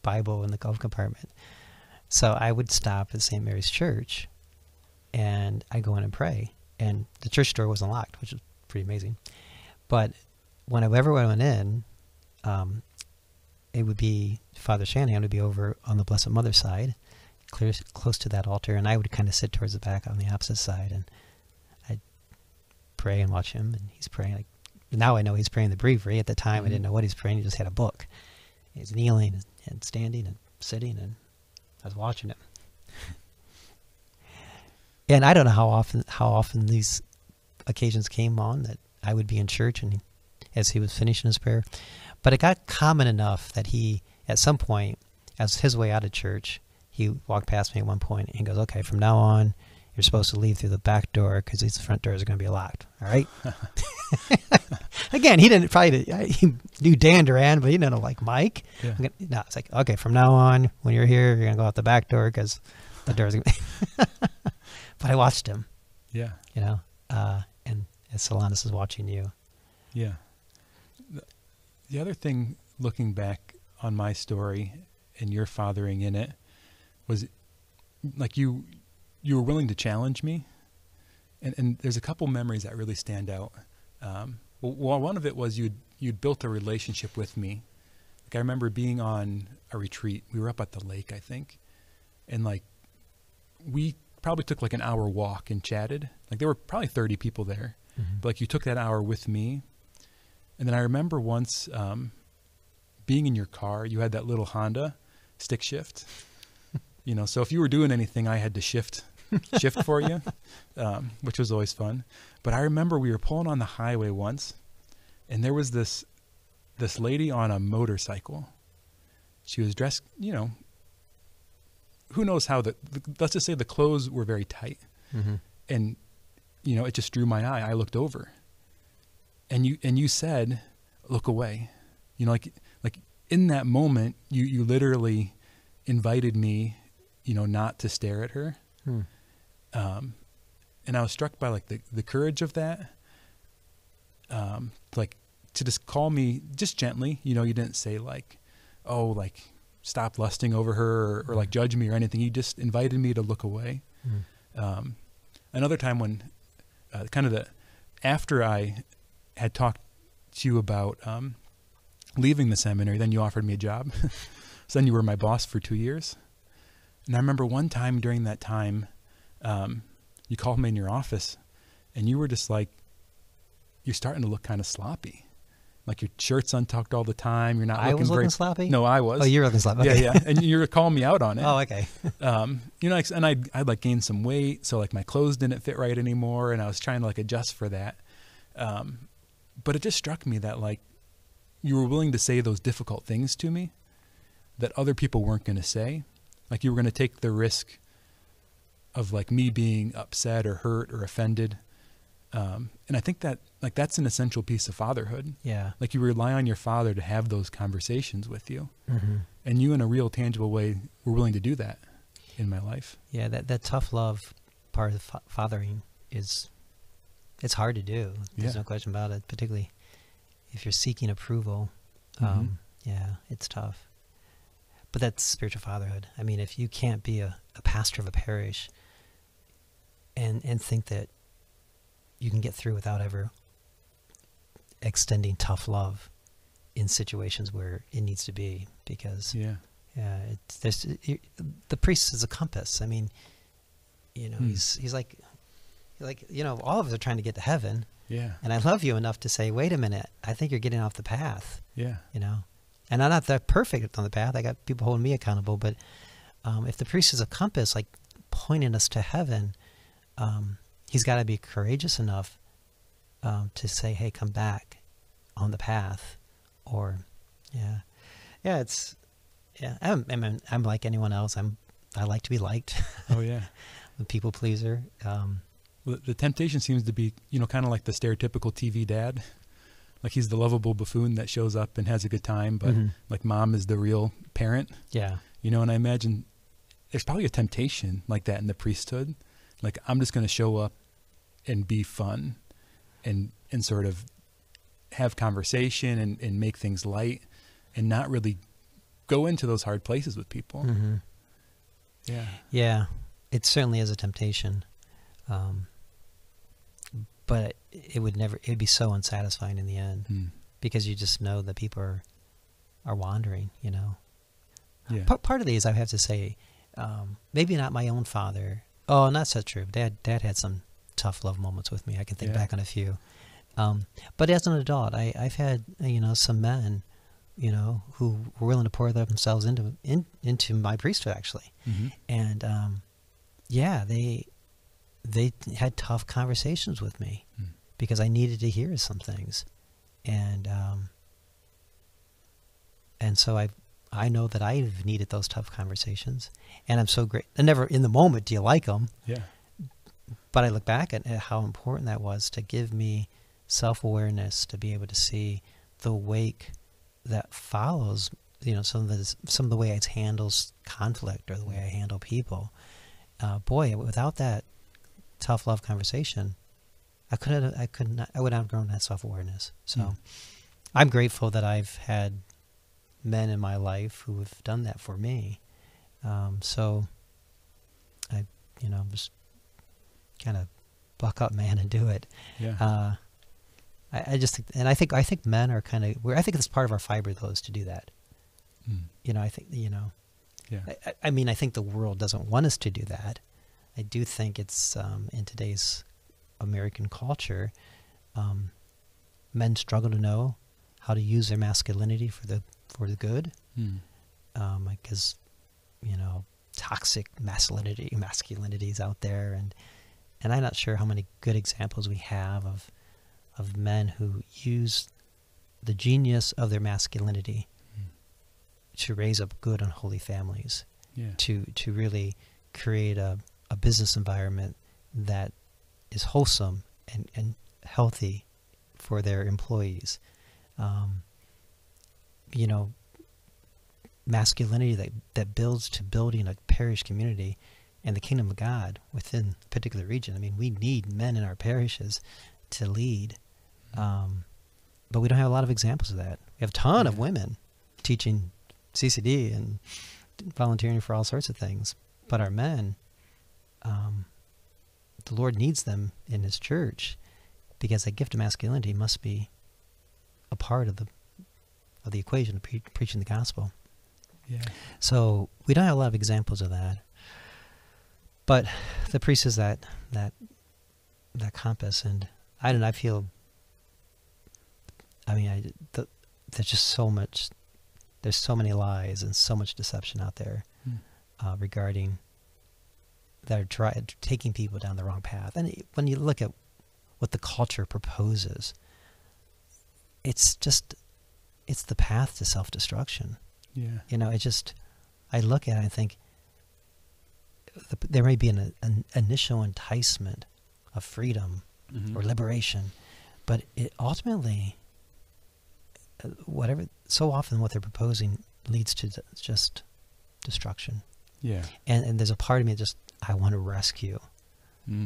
Speaker 2: Bible in the glove compartment. So I would stop at St. Mary's Church, and I'd go in and pray. And the church door wasn't locked, which was pretty amazing. But whenever I went in, it would be Father Shanahan would be over on the Blessed Mother's side, close to that altar, and I would kind of sit towards the back on the opposite side, and I'd pray and watch him, and he's praying. Now I know he's praying the breviary. At the time, I didn't know what he's praying. He just had a book. He's kneeling and standing and sitting, and I was watching him. And I don't know how often these occasions came on that I would be in church and as he was finishing his prayer. But it got common enough that he, at some point, as his way out of church, he walked past me at one point and he goes, "Okay, from now on, you're supposed to leave through the back door because these front doors are going to be locked. All right?" Again, he knew Dandurand, but he didn't know like Mike.
Speaker 1: Yeah.
Speaker 2: No, it's like, okay, from now on, when you're here, you're going to go out the back door because the door's going to But I watched him.
Speaker 1: Yeah.
Speaker 2: And as Solanus is watching you.
Speaker 1: Yeah. The other thing, looking back on my story and your fathering in it, was like you were willing to challenge me. And there's a couple memories that really stand out. Well, one of it was you'd built a relationship with me. Like I remember being on a retreat. We were up at the lake, I think. And like we probably took like an hour walk and chatted. Like there were probably 30 people there. Mm-hmm. But like you took that hour with me. And then I remember once being in your car, you had that little Honda stick shift. So if you were doing anything, I had to shift for you, which was always fun. But I remember we were pulling on the highway once, and there was this lady on a motorcycle. She was dressed, who knows how let's just say the clothes were very tight. Mm-hmm. And, it just drew my eye. I looked over. And you said, "Look away." Like in that moment, you literally invited me, not to stare at her. And I was struck by like the courage of that. Like to just call me just gently, you didn't say like, "Oh, like stop lusting over her," or like judge me or anything. You just invited me to look away. Another time when after I had talked to you about leaving the seminary, then you offered me a job. So then you were my boss for 2 years. And I remember one time during that time, you called me in your office, and you were just like, you're starting to look kind of sloppy. Like your shirt's untucked all the time. You're not looking
Speaker 2: sloppy?
Speaker 1: No, I was.
Speaker 2: Oh, you're looking sloppy. Okay.
Speaker 1: Yeah. And you were calling me out on it.
Speaker 2: Oh, okay.
Speaker 1: And I'd like gained some weight, so like my clothes didn't fit right anymore, and I was trying to like adjust for that. But it just struck me that like you were willing to say those difficult things to me that other people weren't going to say. Like you were going to take the risk of like me being upset or hurt or offended. And I think that like that's an essential piece of fatherhood.
Speaker 2: Yeah.
Speaker 1: Like you rely on your father to have those conversations with you.
Speaker 2: Mm-hmm.
Speaker 1: And you in a real tangible way were willing to do that in my life.
Speaker 2: Yeah, that tough love part of fathering it's hard to do. There's no question about it, particularly if you're seeking approval. Yeah, it's tough. But that's spiritual fatherhood. I mean, if you can't be a pastor of a parish and think that you can get through without ever extending tough love in situations where it needs to be, because the priest is a compass. I mean, he's like all of us are trying to get to heaven.
Speaker 1: Yeah.
Speaker 2: And I love you enough to say, wait a minute, I think you're getting off the path.
Speaker 1: Yeah.
Speaker 2: And I'm not that perfect on the path. I got people holding me accountable. But if the priest is a compass, like pointing us to heaven, he's got to be courageous enough to say, hey, come back on the path. Or, I'm like anyone else. I like to be liked.
Speaker 1: Oh, yeah.
Speaker 2: I'm a people pleaser.
Speaker 1: The temptation seems to be, kind of like the stereotypical TV dad. Like he's the lovable buffoon that shows up and has a good time, but like mom is the real parent.
Speaker 2: Yeah.
Speaker 1: And I imagine there's probably a temptation like that in the priesthood. Like I'm just going to show up and be fun and sort of have conversation and make things light and not really go into those hard places with people.
Speaker 2: Mm-hmm.
Speaker 1: Yeah.
Speaker 2: Yeah. It certainly is a temptation. But it'd be so unsatisfying in the end because you just know that people are wandering, Yeah. Part of these, I have to say, maybe not my own father. Oh, not so true. Dad had some tough love moments with me. I can think back on a few. But as an adult, I've had, some men, who were willing to pour themselves into my priesthood, actually. Mm-hmm. And, they had tough conversations with me because I needed to hear some things. And so I know that I've needed those tough conversations, and I'm so great. And never in the moment do you like them. Yeah. But I look back at how important that was to give me self-awareness, to be able to see the wake that follows, some of the way I handle conflict or the way I handle people. Without that tough love conversation, I would not have grown that self-awareness. So I'm grateful that I've had men in my life who have done that for me. So I, just kind of buck up, man, and do it. Yeah. I just, and I think men are kind of, I think it's part of our fiber, though, is to do that. I think, yeah. I mean, I think the world doesn't want us to do that. I do think it's in today's American culture, men struggle to know how to use their masculinity for the good, because toxic masculinity is out there, and I'm not sure how many good examples we have of men who use the genius of their masculinity to raise up good and holy families, to really create a business environment that is wholesome and healthy for their employees. Masculinity that builds to building a parish community and the kingdom of God within a particular region. I mean, we need men in our parishes to lead, but we don't have a lot of examples of that. We have a ton of women teaching CCD and volunteering for all sorts of things, but our men, the Lord needs them in His church because that gift of masculinity must be a part of the equation of preaching the gospel. Yeah. So we don't have a lot of examples of that, but the priest is that compass, and I don't know. I feel. I mean, there's just so much. There's so many lies and so much deception out there regarding that are taking people down the wrong path. And when you look at what the culture proposes, it's the path to self-destruction. Yeah. I look at it and I think there may be an initial enticement of freedom or liberation, but it ultimately, so often what they're proposing leads to just destruction. Yeah. And there's a part of me I want to rescue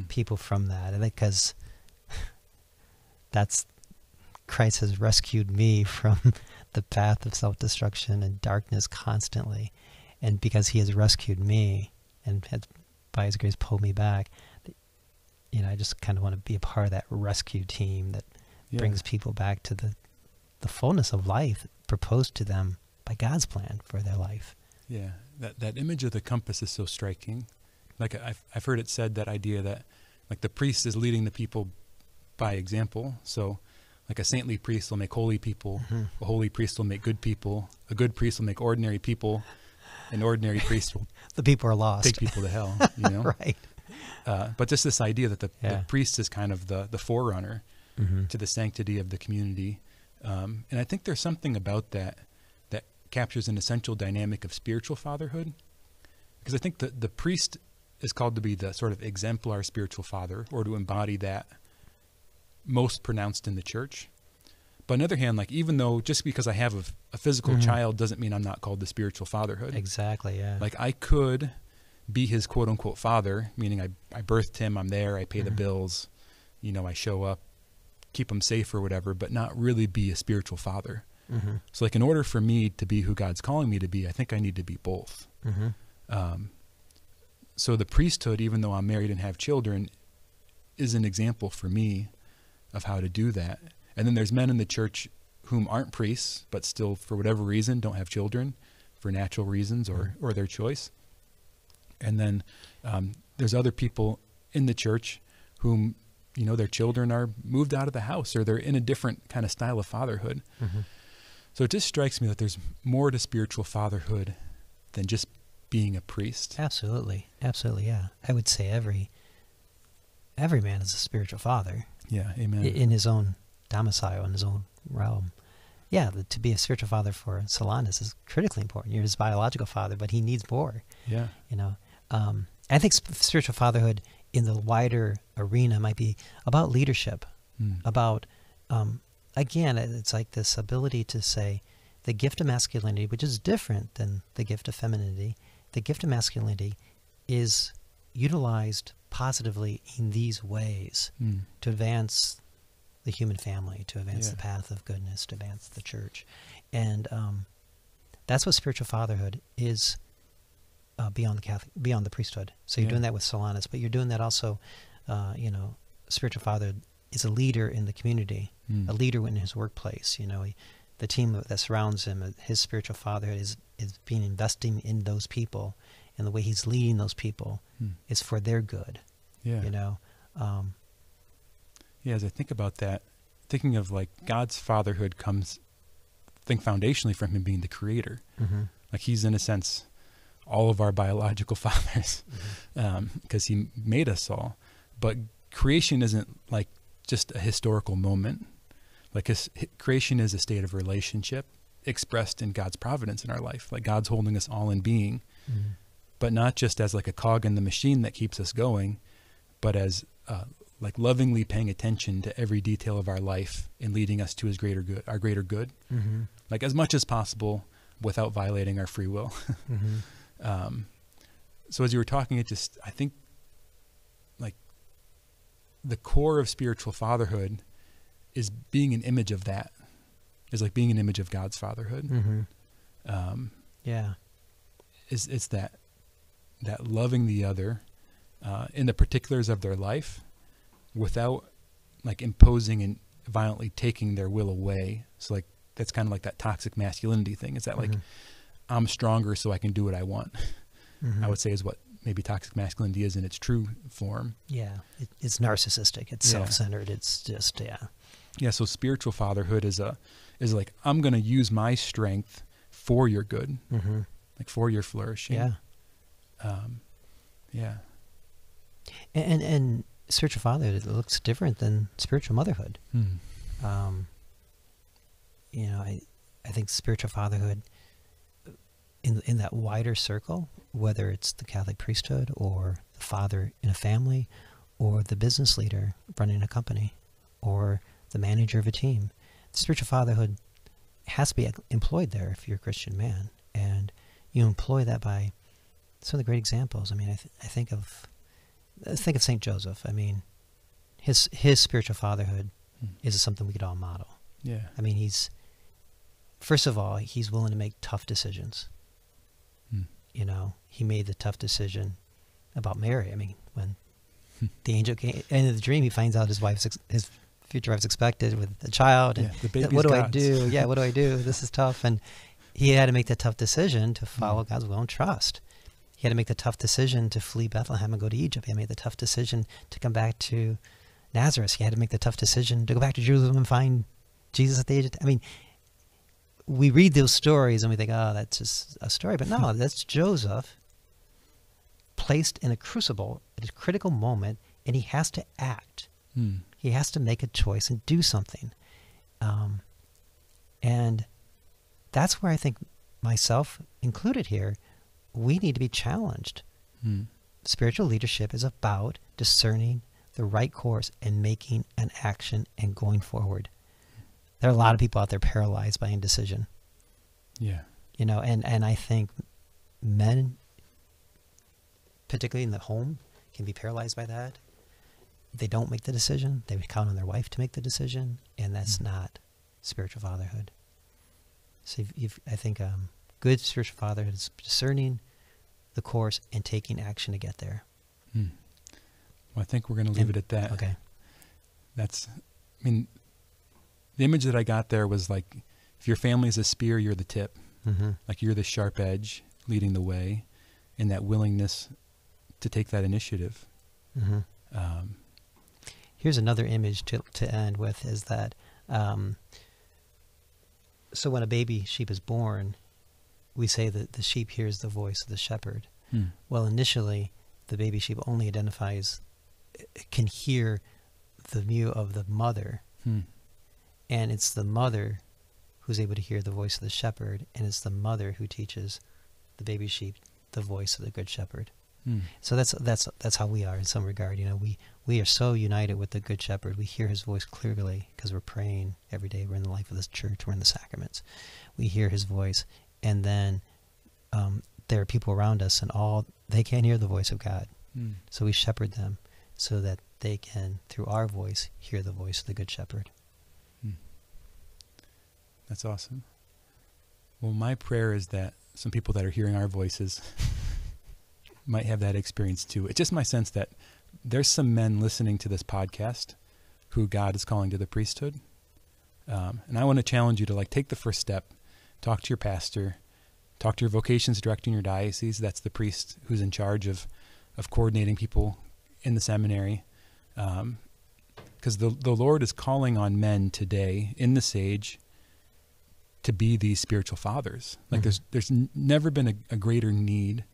Speaker 2: people from that, because Christ has rescued me from the path of self-destruction and darkness constantly. And because he has rescued me and has, by his grace, pulled me back, I just kind of want to be a part of that rescue team that brings people back to the fullness of life proposed to them by God's plan for their life.
Speaker 1: Yeah, that image of the compass is so striking. Like I've heard it said, that idea that like the priest is leading the people by example. So like a saintly priest will make holy people, a holy priest will make good people, a good priest will make ordinary people, an ordinary priest will
Speaker 2: the people are lost.
Speaker 1: take people to hell,
Speaker 2: Right.
Speaker 1: But just this idea that the priest is kind of the forerunner to the sanctity of the community. And I think there's something about that captures an essential dynamic of spiritual fatherhood. Because I think that the priest is called to be the sort of exemplar spiritual father, or to embody that most pronounced in the church. But on the other hand, like, even though just because I have a physical child doesn't mean I'm not called to spiritual fatherhood.
Speaker 2: Exactly, yeah.
Speaker 1: Like, I could be his quote-unquote father, meaning I birthed him, I'm there, I pay the bills, I show up, keep him safe or whatever, but not really be a spiritual father. So, like, in order for me to be who God's calling me to be, I think I need to be both. So the priesthood, even though I'm married and have children, is an example for me of how to do that. And then there's men in the church whom aren't priests, but still, for whatever reason, don't have children for natural reasons or their choice. And then there's other people in the church whom, their children are moved out of the house, or they're in a different kind of style of fatherhood. So it just strikes me that there's more to spiritual fatherhood than just being a priest.
Speaker 2: Absolutely. Absolutely, yeah. I would say every man is a spiritual father.
Speaker 1: Yeah, amen.
Speaker 2: In his own domicile, in his own realm. Yeah, to be a spiritual father for Solanus is critically important. You're his biological father, but he needs more.
Speaker 1: Yeah.
Speaker 2: I think spiritual fatherhood in the wider arena might be about leadership, about, again, it's like this ability to say the gift of masculinity, which is different than the gift of femininity. The gift of masculinity is utilized positively in these ways to advance the human family, to advance the path of goodness, to advance the church. And that's what spiritual fatherhood is beyond the priesthood. So you're doing that with Solanus, but you're doing that also, spiritual fatherhood is a leader in the community, a leader in his workplace. The team that surrounds him, his spiritual fatherhood is being investing in those people, and the way he's leading those people is for their good. Yeah.
Speaker 1: As I think about that, thinking of like God's fatherhood comes, I think, foundationally from him being the creator. Like, he's in a sense all of our biological fathers, because he made us all. But creation isn't like just a historical moment. Like, creation is a state of relationship expressed in God's providence in our life. Like, God's holding us all in being, but not just as like a cog in the machine that keeps us going, but as like lovingly paying attention to every detail of our life and leading us to his greater good, our greater good, like as much as possible without violating our free will. So as you were talking, I think like the core of spiritual fatherhood is being an image of that, is like being an image of God's fatherhood. It's that loving the other in the particulars of their life without like imposing and violently taking their will away. So like, that's kind of like that toxic masculinity thing. Is that like, I'm stronger so I can do what I want. I would say is what maybe toxic masculinity is in its true form.
Speaker 2: Yeah. It's narcissistic. It's self-centered. It's just,
Speaker 1: Yeah. So spiritual fatherhood is like, I'm going to use my strength for your good, like for your flourishing.
Speaker 2: And spiritual fatherhood, it looks different than spiritual motherhood. I think spiritual fatherhood in that wider circle, whether it's the Catholic priesthood or the father in a family or the business leader running a company or the manager of a team, spiritual fatherhood has to be employed there if you're a Christian man. And you employ that by some of the great examples. I mean, I think of St. Joseph. I mean, his spiritual fatherhood is something we could all model.
Speaker 1: Yeah.
Speaker 2: I mean, he's first of all, he's willing to make tough decisions.
Speaker 1: Hmm.
Speaker 2: You know, he made the tough decision about Mary. I mean, when the angel came in the dream, he finds out his future wife's expected with a child. And
Speaker 1: the baby's
Speaker 2: what do
Speaker 1: God's.
Speaker 2: I do? Yeah, what do I do? This is tough. And he had to make the tough decision to follow God's will and trust. He had to make the tough decision to flee Bethlehem and go to Egypt. He had to make the tough decision to come back to Nazareth. He had to make the tough decision to go back to Jerusalem and find Jesus at the age of... I mean, we read those stories and we think, oh, that's just a story. But no, that's Joseph placed in a crucible at a critical moment, and he has to act. He has to make a choice and do something. And that's where I think, myself included here, we need to be challenged. Spiritual leadership is about discerning the right course and making an action and going forward. There are a lot of people out there paralyzed by indecision.
Speaker 1: Yeah.
Speaker 2: You know, and I think men, particularly in the home, can be paralyzed by that. They don't make the decision. They count on their wife to make the decision, and that's not spiritual fatherhood. So I think good spiritual fatherhood is discerning the course and taking action to get there.
Speaker 1: Well, I think we're going to leave it at that.
Speaker 2: Okay.
Speaker 1: That's, I mean, the image that I got there was like, if your family is a spear, you're the tip. Like you're the sharp edge leading the way, and that willingness to take that initiative.
Speaker 2: Here's another image to end with, is that so when a baby sheep is born, we say that the sheep hears the voice of the shepherd. Well, initially, the baby sheep only can hear the mew of the mother. And it's the mother who's able to hear the voice of the shepherd, and it's the mother who teaches the baby sheep the voice of the good shepherd. So that's how we are in some regard. You know, we are so united with the good shepherd. We hear his voice clearly because we're praying every day. We're in the life of this church. We're in the sacraments. We hear his voice, and then there are people around us, and they can't hear the voice of God. So we shepherd them so that they can, through our voice, hear the voice of the good shepherd.
Speaker 1: That's awesome. Well, my prayer is that some people that are hearing our voices might have that experience too. It's just my sense that there's some men listening to this podcast who God is calling to the priesthood. And I want to challenge you to take the first step, talk to your pastor, talk to your vocations director in your diocese. That's the priest who's in charge of coordinating people in the seminary. Because the Lord is calling on men today in this age to be these spiritual fathers. There's never been a greater need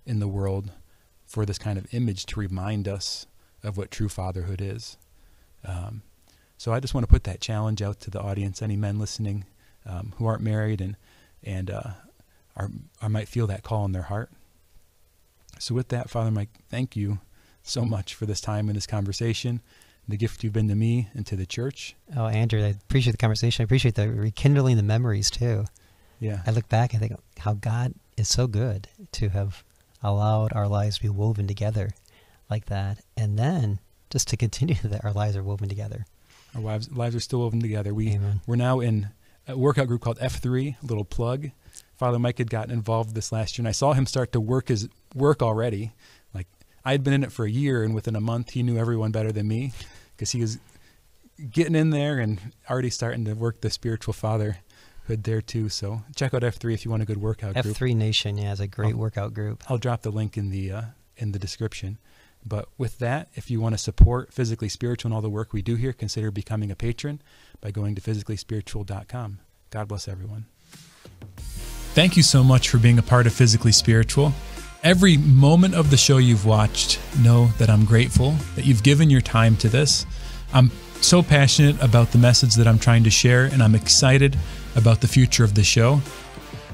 Speaker 1: in the world for this kind of image to remind us of what true fatherhood is. So I just want to put that challenge out to the audience, any men listening who aren't married and might feel that call in their heart. So with that, Father Mike, thank you so much for this time and this conversation, the gift you've been to me and to the church.
Speaker 2: Oh, Andrew, I appreciate the conversation. I appreciate the rekindling the memories too.
Speaker 1: Yeah.
Speaker 2: I look back and think how God is so good to have allowed our lives to be woven together like that. And then just to continue that our lives are woven together.
Speaker 1: Our lives are still woven together.
Speaker 2: Amen.
Speaker 1: We're now in a workout group called F3, a little plug. Father Mike had gotten involved this last year, and I saw him start to work his work already. I had been in it for a year, and within a month, he knew everyone better than me because he was getting in there and already starting to work the spiritual fatherhood there too. So check out F3 if you want a good workout group.
Speaker 2: F3 Nation, yeah, is a great workout group.
Speaker 1: I'll drop the link in the description. But with that, if you want to support Physically Spiritual and all the work we do here, consider becoming a patron by going to physicallyspiritual.com. God bless everyone. Thank you so much for being a part of Physically Spiritual. Every moment of the show you've watched, know that I'm grateful that you've given your time to this. I'm so passionate about the message that I'm trying to share, and I'm excited about the future of the show.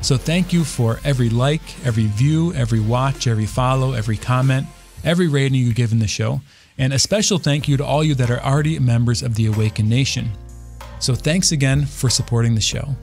Speaker 1: So thank you for every like, every view, every watch, every follow, every comment, every rating you give in the show. And a special thank you to all you that are already members of the Awakened Nation. So thanks again for supporting the show.